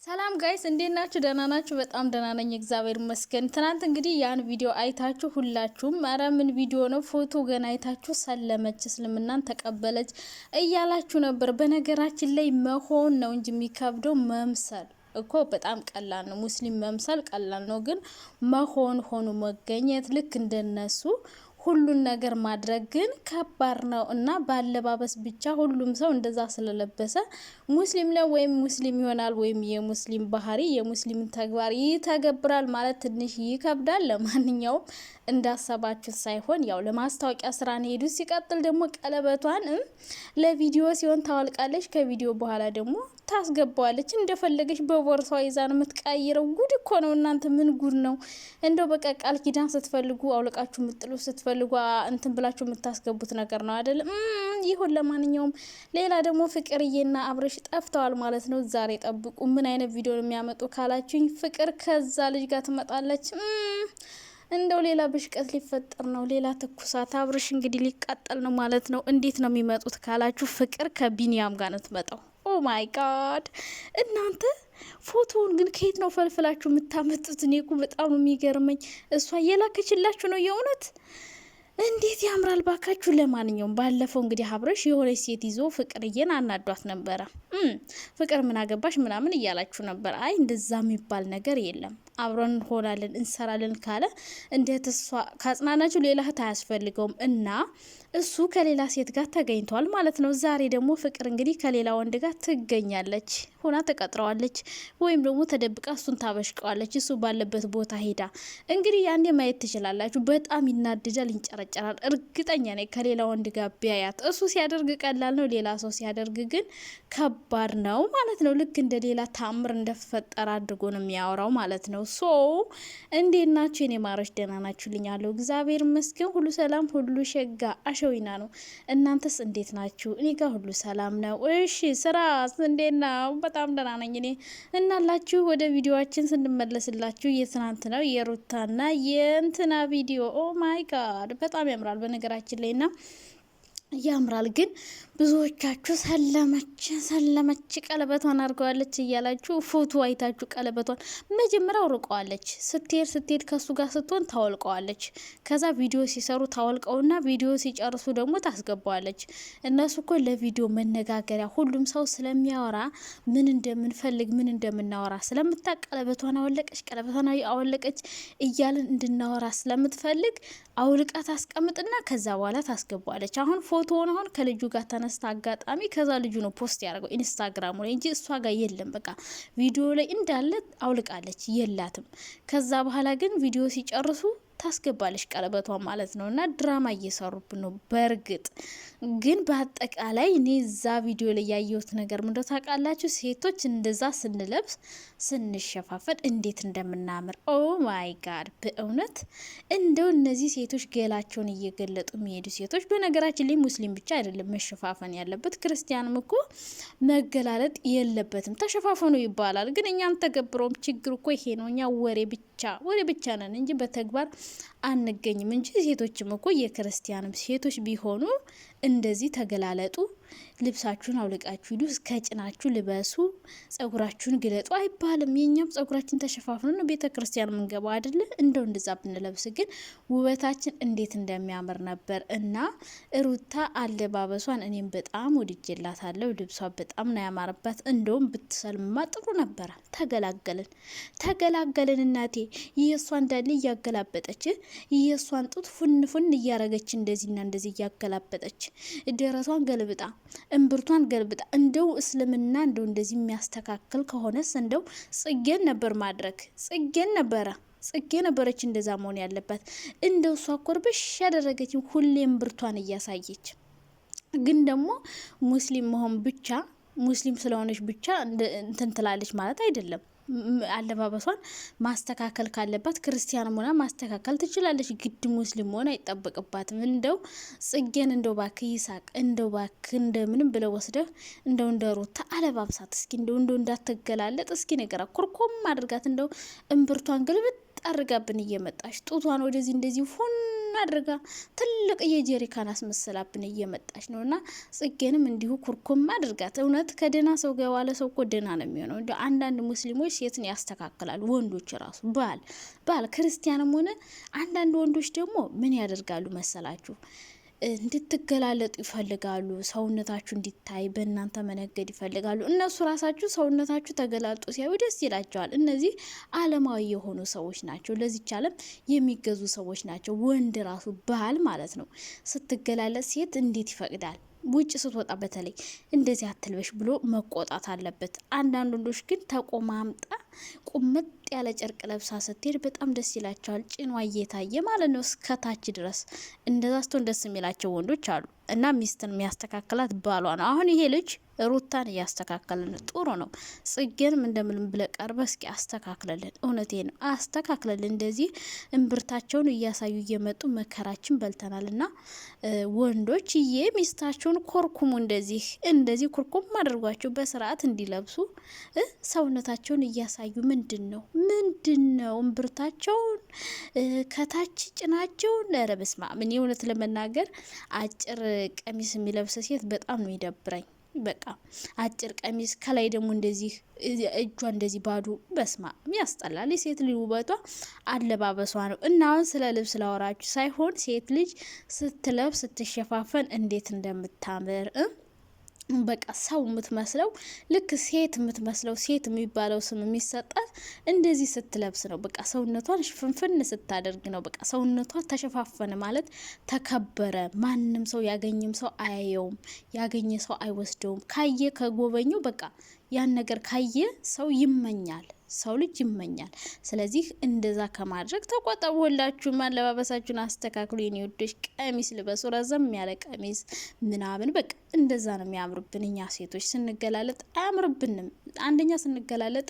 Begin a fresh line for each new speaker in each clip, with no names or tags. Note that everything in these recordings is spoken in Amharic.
ሰላም ጋይስ እንዴት ናችሁ? ደህና ናችሁ? በጣም ደህና ነኝ እግዚአብሔር ይመስገን። ትናንት እንግዲህ ያን ቪዲዮ አይታችሁ ሁላችሁም ኧረ ምን ቪዲዮ ነው ፎቶ ገና አይታችሁ ሰለመች እስልምናን ተቀበለች እያላችሁ ነበር። በነገራችን ላይ መሆን ነው እንጂ የሚከብደው መምሰል እኮ በጣም ቀላል ነው። ሙስሊም መምሰል ቀላል ነው፣ ግን መሆን ሆኖ መገኘት ልክ እንደነሱ ሁሉን ነገር ማድረግ ግን ከባድ ነው እና ባለባበስ ብቻ ሁሉም ሰው እንደዛ ስለለበሰ ሙስሊም ነው ወይም ሙስሊም ይሆናል ወይም የሙስሊም ባህሪ የሙስሊም ተግባር ይተገብራል ማለት ትንሽ ይከብዳል። ለማንኛውም እንዳሰባችሁ ሳይሆን ያው ለማስታወቂያ ስራ ነው ሄዱ። ሲቀጥል ደግሞ ቀለበቷን ለቪዲዮ ሲሆን ታወልቃለች፣ ከቪዲዮ በኋላ ደግሞ ታስገባዋለች። እንደፈለገች በቦርሷ ይዛ ነው የምትቀይረው። ጉድ እኮ ነው እናንተ፣ ምን ጉድ ነው እንደው። በቃ ቃል ኪዳን ስትፈልጉ አውልቃችሁ ምጥሉ ስትፈልጉ እንትን ብላችሁ የምታስገቡት ነገር ነው አይደል? ይሁን። ለማንኛውም ሌላ ደግሞ ፍቅርዬና አብርሽ ጠፍተዋል ማለት ነው። ዛሬ ጠብቁ ምን አይነት ቪዲዮ ነው የሚያመጡ ካላችሁኝ፣ ፍቅር ከዛ ልጅ ጋር ትመጣለች። እንደው ሌላ ብሽቀት ሊፈጠር ነው፣ ሌላ ትኩሳት። አብርሽ እንግዲህ ሊቃጠል ነው ማለት ነው። እንዴት ነው የሚመጡት ካላችሁ፣ ፍቅር ከቢኒያም ጋር ነው ትመጣው። ኦ ማይ ጋድ እናንተ ፎቶውን ግን ከየት ነው ፈልፍላችሁ የምታመጡት? እኔ እኮ በጣም ነው የሚገርመኝ። እሷ እየላከችላችሁ ነው የእውነት እንዴት ያምራል ባካችሁ። ለማንኛውም ባለፈው እንግዲህ አብርሽ የሆነች ሴት ይዞ ፍቅርዬን አናዷት ነበረ። ፍቅር ምን አገባሽ ምናምን እያላችሁ ነበር። አይ እንደዛ የሚባል ነገር የለም። አብረን እንሆናለን እንሰራለን ካለ እንዴት እሷ ካጽናናችሁ ሌላ እህት አያስፈልገውም እና እሱ ከሌላ ሴት ጋር ተገኝቷል ማለት ነው። ዛሬ ደግሞ ፍቅር እንግዲህ ከሌላ ወንድ ጋር ትገኛለች ሆና ተቀጥረዋለች፣ ወይም ደግሞ ተደብቃ እሱን ታበሽቀዋለች። እሱ ባለበት ቦታ ሄዳ እንግዲህ ያኔ ማየት ትችላላችሁ። በጣም ይናደዳል፣ ይንጨረጨራል። እርግጠኛ ነኝ ከሌላ ወንድ ጋር ቢያያት። እሱ ሲያደርግ ቀላል ነው፣ ሌላ ሰው ሲያደርግ ግን ከባድ ነው ማለት ነው። ልክ እንደ ሌላ ታምር እንደፈጠረ አድርጎ ነው የሚያወራው ማለት ነው። ሶ እንዴት ናችሁ የኔ ማሮች? ደህና ናችሁልኝ? አለው እግዚአብሔር ይመስገን፣ ሁሉ ሰላም፣ ሁሉ ሸጋ አሸዊና ነው። እናንተስ እንዴት ናችሁ? እኔ ጋር ሁሉ ሰላም ነው። እሺ ስራስ እንዴት ነው? በጣም ደህና ነኝ እኔ። እናላችሁ ወደ ቪዲዮአችን ስንመለስላችሁ የትናንት ነው የሩታና የእንትና ቪዲዮ። ኦ ማይ ጋድ በጣም ያምራል በነገራችን ላይና ያምራል ግን ብዙዎቻችሁ ሰለመች ቀለበቷን አድርገዋለች እያላችሁ ፎቶ አይታችሁ ቀለበቷን መጀመሪያ አውርቀዋለች። ስትሄድ ከሱ ጋር ስትሆን ታወልቀዋለች። ከዛ ቪዲዮ ሲሰሩ ታወልቀውና ቪዲዮ ሲጨርሱ ደግሞ ታስገባዋለች። እነሱ እኮ ለቪዲዮ መነጋገሪያ ሁሉም ሰው ስለሚያወራ ምን እንደምንፈልግ ምን እንደምናወራ ስለምታውቅ ቀለበቷን አወለቀች እያልን እንድናወራ ስለምትፈልግ አውልቃ ታስቀምጥና ከዛ በኋላ ታስገባዋለች። አሁን ፎቶውን ከልጁ ጋር ተነስታ አጋጣሚ ከዛ ልጁ ነው ፖስት ያደረገው ኢንስታግራሙ ላይ እንጂ እሷ ጋር የለም። በቃ ቪዲዮ ላይ እንዳለ አውልቃለች፣ የላትም። ከዛ በኋላ ግን ቪዲዮ ሲጨርሱ ታስገባለች ቀለበቷን ማለት ነው። እና ድራማ እየሰሩብን ነው። በእርግጥ ግን በአጠቃላይ እኔ እዛ ቪዲዮ ላይ ያየሁት ነገር ምንድነው ታውቃላችሁ? ሴቶች እንደዛ ስንለብስ ስንሸፋፈን እንዴት እንደምናምር ኦ ማይ ጋድ። በእውነት እንደው እነዚህ ሴቶች ገላቸውን እየገለጡ የሚሄዱ ሴቶች፣ በነገራችን ላይ ሙስሊም ብቻ አይደለም መሸፋፈን ያለበት፣ ክርስቲያንም እኮ መገላለጥ የለበትም። ተሸፋፈኑ ይባላል፣ ግን እኛን ተገብረውም ችግር እኮ ይሄ ነው። እኛ ወሬ ብቻ ነን እንጂ በተግባር አንገኝም እንጂ ሴቶችም እኮ የክርስቲያንም ሴቶች ቢሆኑ እንደዚህ ተገላለጡ፣ ልብሳችሁን አውልቃችሁ ሂዱ፣ እስከ ጭናችሁ ልበሱ፣ ጸጉራችሁን ግለጡ አይባልም። የኛም ጸጉራችን ተሸፋፍነን ነው ቤተ ክርስቲያን የምንገባው አይደለ? እንደው እንደዛ ብንለብስ ግን ውበታችን እንዴት እንደሚያምር ነበር። እና ሩታ አለባበሷን እኔም በጣም ወድጄላታለሁ። ልብሷ በጣም ነው ያማረባት። እንደውም ብትሰልምማ ጥሩ ነበረ። ተገላገልን እናቴ። የእሷ እንዳለ እያገላበጠች የእሷን ጡት ፉን እያረገች እንደዚህና እንደዚህ እያገላበጠች ደረቷን ገልብጣ እምብርቷን ገልብጣ እንደው እስልምና እንደው እንደዚህ የሚያስተካክል ከሆነስ እንደው ጽጌን ነበር ማድረግ። ጽጌ ነበረች እንደዛ መሆን ያለባት። እንደው እሷ ኮርብሽ ያደረገችው ሁሌም ብርቷን እያሳየች። ግን ደግሞ ሙስሊም መሆን ብቻ ሙስሊም ስለሆነች ብቻ እንትን ትላለች ማለት አይደለም። አለባበሷን ማስተካከል ካለባት ክርስቲያን ሆና ማስተካከል ትችላለች። ግድ ሙስሊም ሆና አይጠበቅባትም። እንደው ጽጌን እንደው ባክ ይሳቅ እንደው ባክ እንደምንም ብለው ወስደህ እንደው እንደሩታ አለባብሳት እስኪ እንደው እንዳትገላለጥ እስኪ ነገር ኩርኩም አድርጋት። እንደው እምብርቷን ግልብጥ አርጋብን እየመጣች ጡቷን ወደዚህ እንደዚህ ፉን አድርጋ ትልቅ የጀሪካን አስመስላብን እየመጣች ነውና ጽጌንም እንዲሁ ኩርኩም አድርጋት። እውነት ከደህና ሰው ጋር ዋለ ሰው እኮ ደህና ነው የሚሆነው። እንደ አንዳንድ ሙስሊሞች ሴትን ያስተካክላሉ፣ ወንዶች ራሱ ባል ክርስቲያንም ሆነ አንዳንድ ወንዶች ደግሞ ምን ያደርጋሉ መሰላችሁ? እንድትገላለጡ ይፈልጋሉ። ሰውነታችሁ እንዲታይ በእናንተ መነገድ ይፈልጋሉ። እነሱ ራሳችሁ ሰውነታችሁ ተገላልጦ ሲያዩ ደስ ይላቸዋል። እነዚህ አለማዊ የሆኑ ሰዎች ናቸው። ለዚች ዓለም የሚገዙ ሰዎች ናቸው። ወንድ ራሱ ባል ማለት ነው ስትገላለጥ ሴት እንዴት ይፈቅዳል? ውጭ ስትወጣ በተለይ እንደዚህ አትልበሽ ብሎ መቆጣት አለበት። አንዳንድ ወንዶች ግን ተቆማምጣ ቁምጥ ያለ ጨርቅ ለብሳ ስትሄድ በጣም ደስ ይላቸዋል። ጭኗ እየታየ ማለት ነው እስከታች ድረስ። እንደዛ ስትሆን ደስ የሚላቸው ወንዶች አሉ። እና ሚስትን የሚያስተካክላት ባሏ ነው። አሁን ይሄ ልጅ ሩታን እያስተካከልን ጥሩ ነው። ጽጌንም እንደምንም ብለ ቀርበ እስኪ አስተካክለልን። እውነቴ ነው አስተካክለልን። እንደዚህ እምብርታቸውን እያሳዩ እየመጡ መከራችን በልተናል። እና ወንዶች ሚስታቸውን ኮርኩሙ። እንደዚህ ኩርኩም አድርጓቸው በስርዓት እንዲለብሱ ሰውነታቸውን እያሳዩ ምንድን ነው እምብርታቸውን ከታች ጭናቸውን። ኧረ በስመ አብ። እኔ እውነት ለመናገር አጭር ቀሚስ የሚለብስ ሴት በጣም ነው ይደብረኝ። በቃ አጭር ቀሚስ ከላይ ደግሞ እንደዚህ እጇ እንደዚህ ባዶ በስማ ያስጠላል። የሴት ልጅ ውበቷ አለባበሷ ነው። እና አሁን ስለ ልብስ ላወራችሁ ሳይሆን ሴት ልጅ ስትለብስ ስትሸፋፈን እንዴት እንደምታምር በቃ ሰው የምትመስለው ልክ ሴት የምትመስለው ሴት የሚባለው ስም የሚሰጣት እንደዚህ ስትለብስ ነው። በቃ ሰውነቷን ሽፍንፍን ስታደርግ ነው። በቃ ሰውነቷ ተሸፋፈነ ማለት ተከበረ። ማንም ሰው ያገኘም ሰው አያየውም፣ ያገኘ ሰው አይወስደውም። ካየ ከጎበኘው በቃ ያን ነገር ካየ ሰው ይመኛል፣ ሰው ልጅ ይመኛል። ስለዚህ እንደዛ ከማድረግ ተቆጠቡ። ሁላችሁ አለባበሳችሁን አስተካክሉ። የኔ ወዶች ቀሚስ ልበሱ፣ ረዘም ያለ ቀሚስ ምናምን በቃ እንደዛ ነው የሚያምርብን። እኛ ሴቶች ስንገላለጥ አያምርብንም። አንደኛ ስንገላለጥ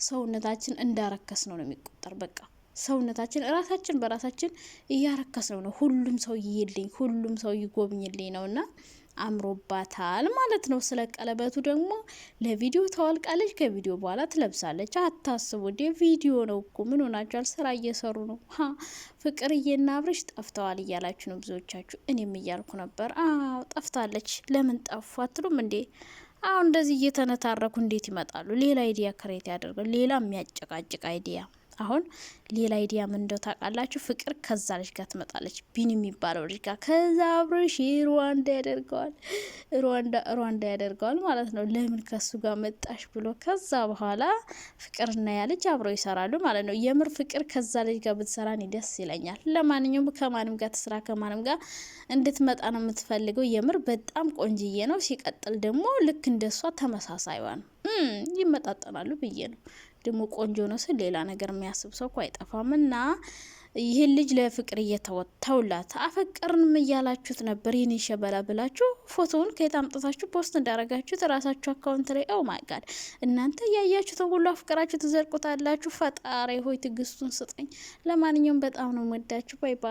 ሰውነታችን እንዳረከስ ነው የሚቆጠር። በቃ ሰውነታችን ራሳችን በራሳችን እያረከስ ነው። ሁሉም ሰው ይይልኝ፣ ሁሉም ሰው ይጎብኝልኝ ነውና አምሮባታል ማለት ነው። ስለ ቀለበቱ ደግሞ ለቪዲዮ ተዋልቃለች። ከቪዲዮ በኋላ ትለብሳለች። አታስቡ እንዴ ቪዲዮ ነው እኮ። ምን ሆናችኋል? ስራ እየሰሩ ነው። ፍቅርዬና አብርሽ ጠፍተዋል እያላችሁ ነው ብዙዎቻችሁ። እኔም እያልኩ ነበር። አዎ ጠፍታለች። ለምን ጠፉ አትሉም እንዴ? አሁን እንደዚህ እየተነታረኩ እንዴት ይመጣሉ? ሌላ አይዲያ ክሬት ያደርጋሉ። ሌላ የሚያጨቃጭቅ አይዲያ። አሁን ሌላ አይዲያ ምን እንደው ታውቃላችሁ? ፍቅር ከዛ ልጅ ጋር ትመጣለች፣ ቢን የሚባለው ልጅ ጋር። ከዛ አብርሽ ሩዋንዳ ያደርገዋል ማለት ነው። ለምን ከሱ ጋር መጣሽ ብሎ። ከዛ በኋላ ፍቅርና ያ ልጅ አብረው ይሰራሉ ማለት ነው። የምር ፍቅር ከዛ ልጅ ጋር ብትሰራ እኔ ደስ ይለኛል። ለማንኛውም ከማንም ጋር ትስራ፣ ከማንም ጋር እንድትመጣ ነው የምትፈልገው። የምር በጣም ቆንጅዬ ነው። ሲቀጥል ደግሞ ልክ እንደሷ ተመሳሳይዋ ነው። ይመጣጠናሉ ብዬ ነው። ደግሞ ቆንጆ ነው ስል ሌላ ነገር የሚያስብ ሰው እኮ አይጠፋም። እና ይህን ልጅ ለፍቅር እየተወተውላት አፈቀርንም እያላችሁት ነበር። ይህን ሸበላ ብላችሁ ፎቶውን ከየት አምጥታችሁ ፖስት እንዳረጋችሁት ራሳችሁ አካውንት ላይ ኦ ማይ ጋድ። እናንተ እያያችሁትን ሁሉ አፍቅራችሁ ትዘርቁታላችሁ። ፈጣሪ ሆይ ትዕግስቱን ስጠኝ። ለማንኛውም በጣም ነው ወዳችሁ። ባይ ባይ።